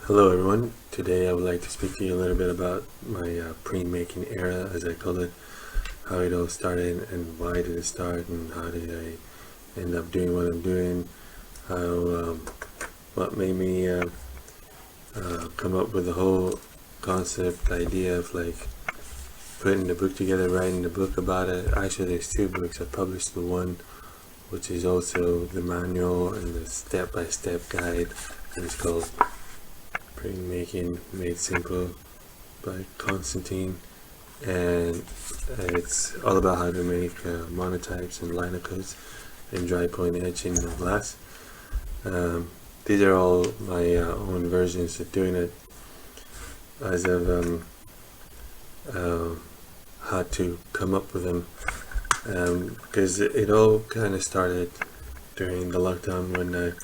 Hello everyone. Today I would like to speak to you a little bit about my printmaking era, as I call it, how it all started and why did it start and how did I end up doing what I'm doing, how what made me come up with the whole concept idea of like putting the book together, writing the book about it. Actually there's two books. I published the one which is also the manual and the step-by-step guide, and it's called Printmaking Made Simple by Constantine, and it's all about how to make monotypes and liner coats and dry point etching and glass. These are all my own versions of doing it, as I've had to come up with them, because it all kind of started during the lockdown when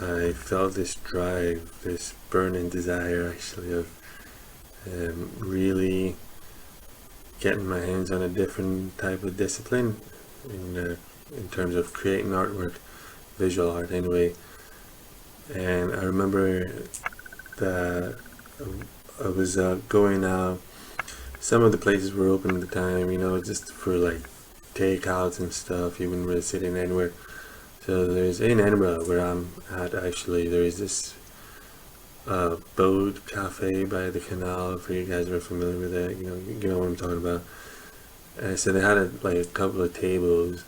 I felt this drive, this burning desire actually of really getting my hands on a different type of discipline in terms of creating artwork, visual art anyway. And I remember that I was going out. Some of the places were open at the time, you know, just for like takeouts and stuff. You wouldn't really sit in anywhere. So there's in Edinburgh where I'm at, actually there is this boat cafe by the canal. If you guys are familiar with it, you know what I'm talking about. So they had like a couple of tables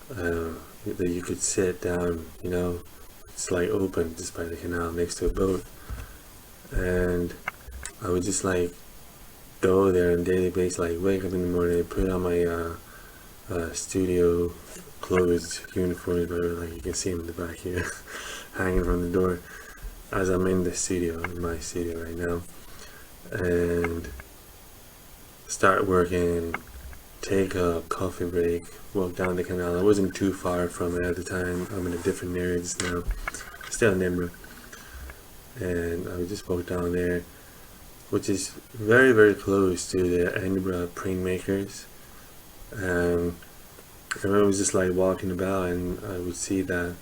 that you could sit down, you know, it's like open just by the canal next to a boat, and I would just like go there on a daily basis, like wake up in the morning, put on my studio clothes, uniforms, whatever, like you can see them in the back here hanging from the door as I'm in the studio, in my studio right now, and start working, take a coffee break, walk down the canal. I wasn't too far from it at the time. I'm in a different area just now, still in Edinburgh, and I would just walk down there, which is very, very close to the Edinburgh printmakers. I remember just like walking about, and I would see that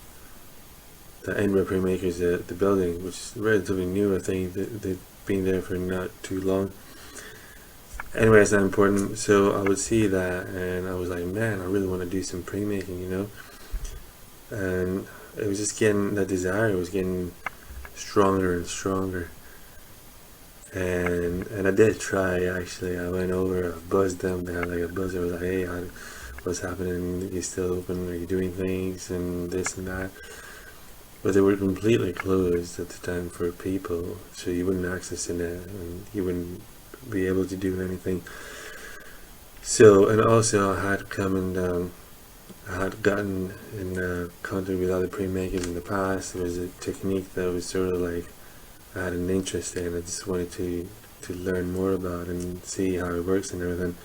the Edinburgh Printmakers, the building, which is relatively new, I think they've been there for not too long. Anyway, it's not important. So I would see that, and I was like, man, I really want to do some printmaking, you know. And it was just getting, that desire was getting stronger and stronger. And I did try, actually. I went over, I buzzed them. They had like a buzzer. I was like, hey, what's happening? You still open? Are you doing things and this and that? But they were completely closed at the time for people, so you wouldn't access it and you wouldn't be able to do anything. So, and also I had come and I had gotten in contact with other printmakers in the past. There was a technique that was sort of like I had an interest in. I just wanted to learn more about and see how it works and everything.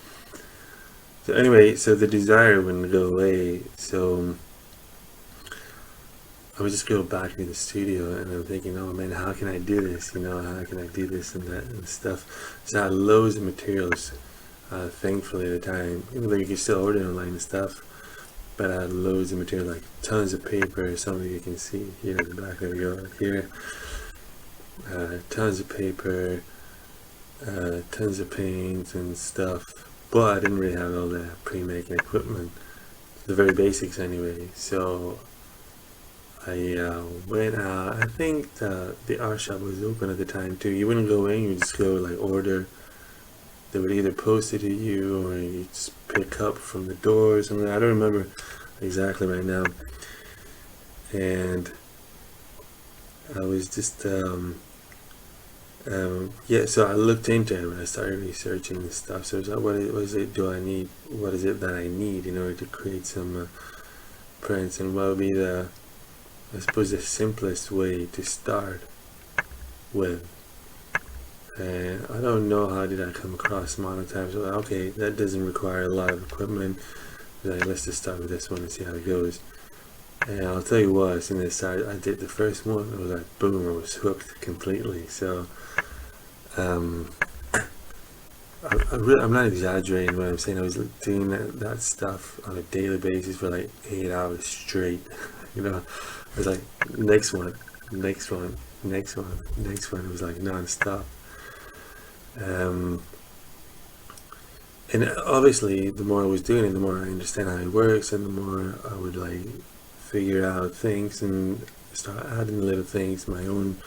So anyway, so the desire wouldn't go away, so I would just go back to the studio, and I'm thinking, oh man, how can I do this? You know, how can I do this and that and stuff? So I had loads of materials, thankfully at the time, even though you can still order online and stuff, but I had loads of material, like tons of paper, something you can see here in the back, there we go, here, tons of paper, tons of paint and stuff. But I didn't really have all the pre-making equipment, the very basics anyway. So I went out. I think the art shop was open at the time too. You wouldn't go in, you just go like order. They would either post it to you or you just pick up from the door or something. I don't remember exactly right now. And I was just yeah, so I looked into it and I started researching and stuff. So I was like, what is it do I need? What is it that I need in order to create some prints? And what would be I suppose, the simplest way to start with? And I don't know how did I come across monotypes. Well, okay, that doesn't require a lot of equipment. Like, let's just start with this one and see how it goes. And I'll tell you what, as soon as I did the first one, it was like boom, I was hooked completely. So I'm not exaggerating when I'm saying I was doing that stuff on a daily basis for like 8 hours straight. You know, I was like, next one, next one was like non-stop. And obviously the more I was doing it, the more I understand how it works, and the more I would like figure out things and start adding little things, my own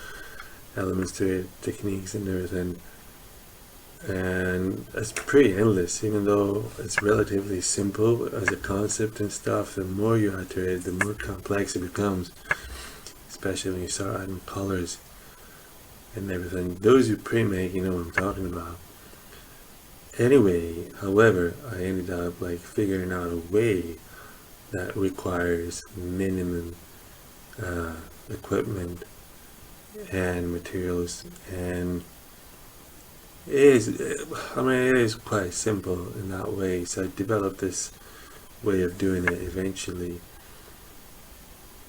elements to it, techniques and everything. And it's pretty endless, even though it's relatively simple as a concept and stuff. The more you add to it, the more complex it becomes, especially when you start adding colors and everything. Those who pre-make, you know what I'm talking about. Anyway, however, I ended up like figuring out a way that requires minimum equipment and materials, and it is quite simple in that way. So I developed this way of doing it eventually.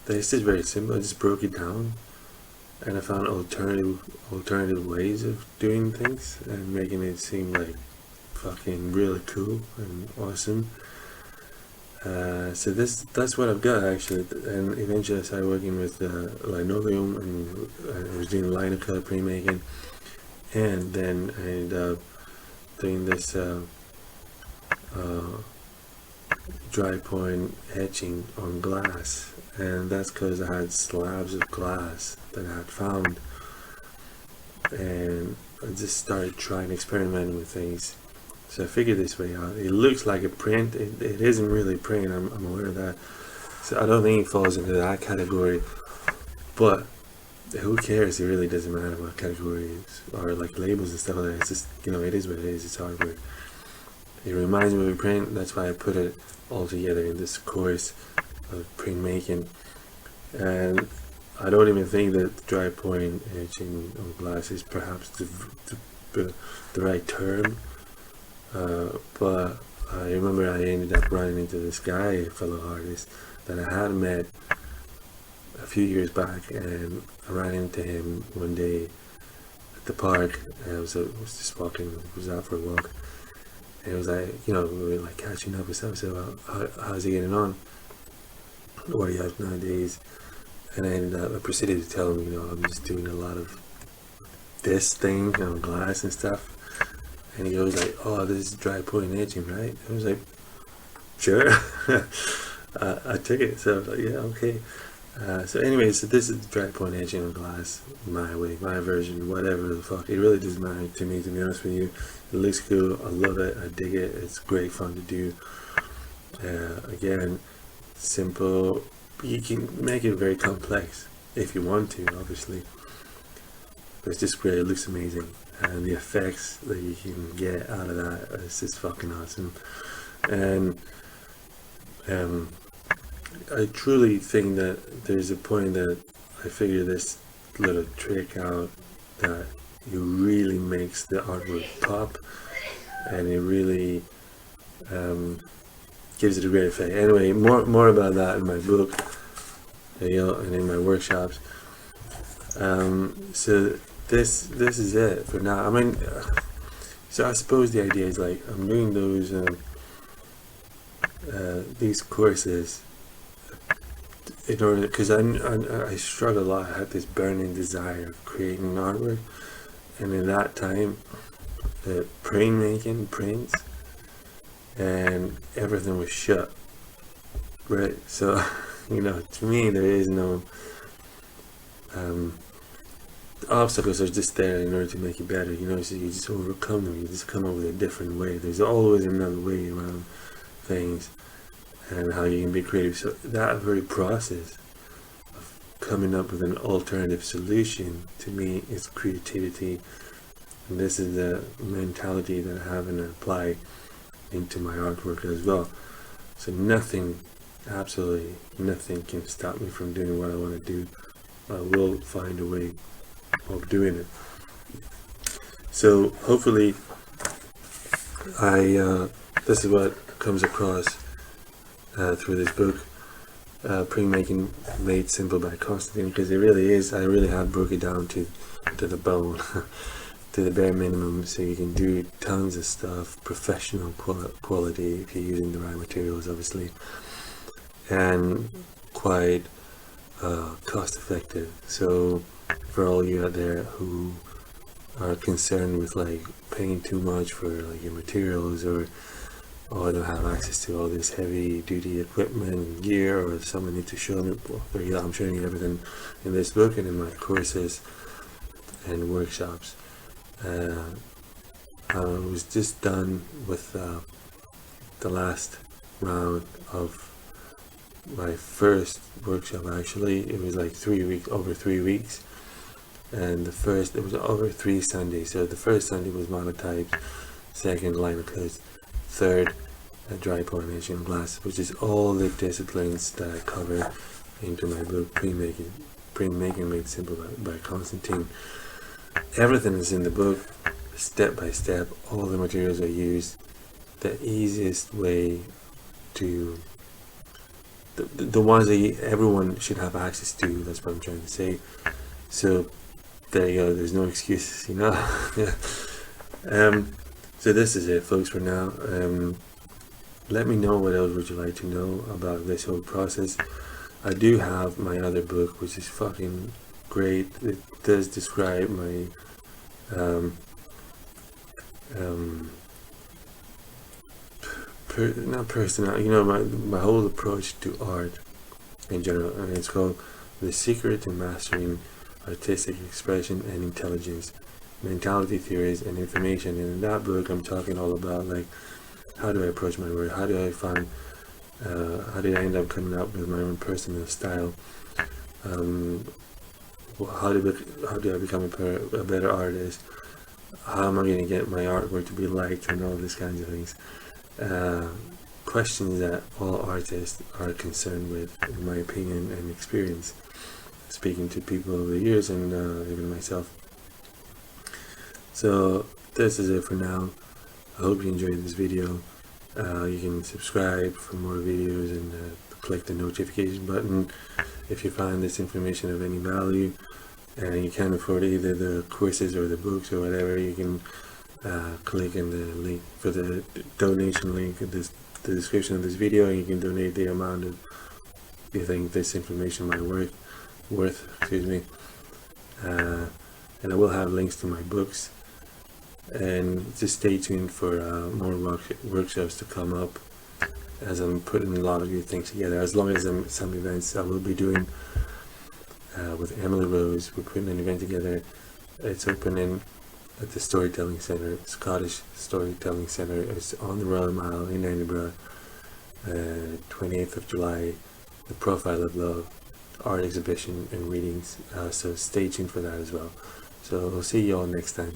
It's just very simple. I just broke it down, and I found alternative ways of doing things and making it seem like fucking really cool and awesome. So that's what I've got actually, and eventually I started working with linoleum, and I was doing lino color pre-making, and then I ended up doing this dry point etching on glass, and that's because I had slabs of glass that I had found, and I just started trying experimenting with things. So I figured this way out. It looks like a print. It isn't really print. I'm aware of that. So I don't think it falls into that category. But who cares? It really doesn't matter what category it is, or like labels and stuff like that. It's just, you know, it is what it is. It's artwork. It reminds me of a print. That's why I put it all together in this course of printmaking. And I don't even think that dry point etching on glass is perhaps the right term. But I remember I ended up running into this guy, a fellow artist that I had met a few years back, and I ran into him one day at the park. And I was just walking, was out for a walk, and it was like, you know, we were like catching up and stuff. So how's he getting on? What do you have nowadays? And I proceeded to tell him, you know, I'm just doing a lot of this thing on glass and stuff. And he goes like, oh, this is dry point etching, right? I was like, sure. I took it. So I was like, yeah, okay. So anyway, so this is dry point etching on glass, my way, my version, whatever the fuck. It really doesn't matter to me, to be honest with you. It looks cool. I love it. I dig it. It's great fun to do. Again, simple. You can make it very complex if you want to, obviously. But it's just great. It looks amazing. And the effects that you can get out of that is just fucking awesome. And I truly think that there's a point that I figure this little trick out that it really makes the artwork pop, and it really gives it a great effect. Anyway, more about that in my book, you know, and in my workshops. So this is it for now. I mean, so I suppose the idea is like I'm doing those these courses in order, because I struggle a lot. I had this burning desire of creating artwork, and in that time, printmaking, prints, and everything was shut. Right, so you know, to me there is no obstacles are just there in order to make it better, you know. So you just overcome them. You just come up with a different way. There's always another way around things and how you can be creative. So that very process of coming up with an alternative solution, to me, is creativity. And this is the mentality that I have and apply into my artwork as well. So nothing, absolutely nothing, can stop me from doing what I want to do. I will find a way of doing it. So hopefully this is what comes across through this book, Printmaking Made Simple by Constantine, because it really is, I really have broke it down to the bone, to the bare minimum, so you can do tons of stuff, professional quality if you're using the right materials, obviously, and quite cost effective. So for all you out there who are concerned with like paying too much for like your materials, or don't have access to all this heavy duty equipment and gear, or someone needs to show me, I'm showing you everything in this book and in my courses and workshops. I was just done with the last round of my first workshop. Actually, it was like over 3 weeks, and it was over 3 Sundays. So the first Sunday was monotypes, second liner cuts, third dry pollination glass, which is all the disciplines that I cover into my book Printmaking Made Simple by Constantine. Everything is in the book, step by step. All the materials I use, the easiest way to the ones that everyone should have access to. That's what I'm trying to say. So there you go, there's no excuses, you know. Yeah. So this is it, folks, for now. Let me know what else would you like to know about this whole process. I do have my other book, which is fucking great. It does describe my not personal, you know, my whole approach to art in general, and it's called The Secret to Mastering Artistic Expression and Intelligence, Mentality Theories and Information. And in that book I'm talking all about like, how do I approach my work, how do I find how did I end up coming up with my own personal style, how do I become a better artist, how am I going to get my artwork to be liked, and all these kinds of things. Questions that all artists are concerned with, in my opinion and experience, speaking to people over the years, and even myself. So this is it for now. I hope you enjoyed this video. You can subscribe for more videos and click the notification button if you find this information of any value, and you can't afford either the courses or the books or whatever. You can click in the link for the donation link in the description of this video, and you can donate the amount of you think this information might worth, excuse me. And I will have links to my books, and just stay tuned for more workshops to come up as I'm putting a lot of these things together, as long as some events I will be doing with Emily Rose. We're putting an event together. It's opening at the Storytelling Centre, Scottish Storytelling Centre. It's on the Royal Mile in Edinburgh, 28th of July. The Profile of Love art exhibition and readings, so stay tuned for that as well. So we'll see you all next time.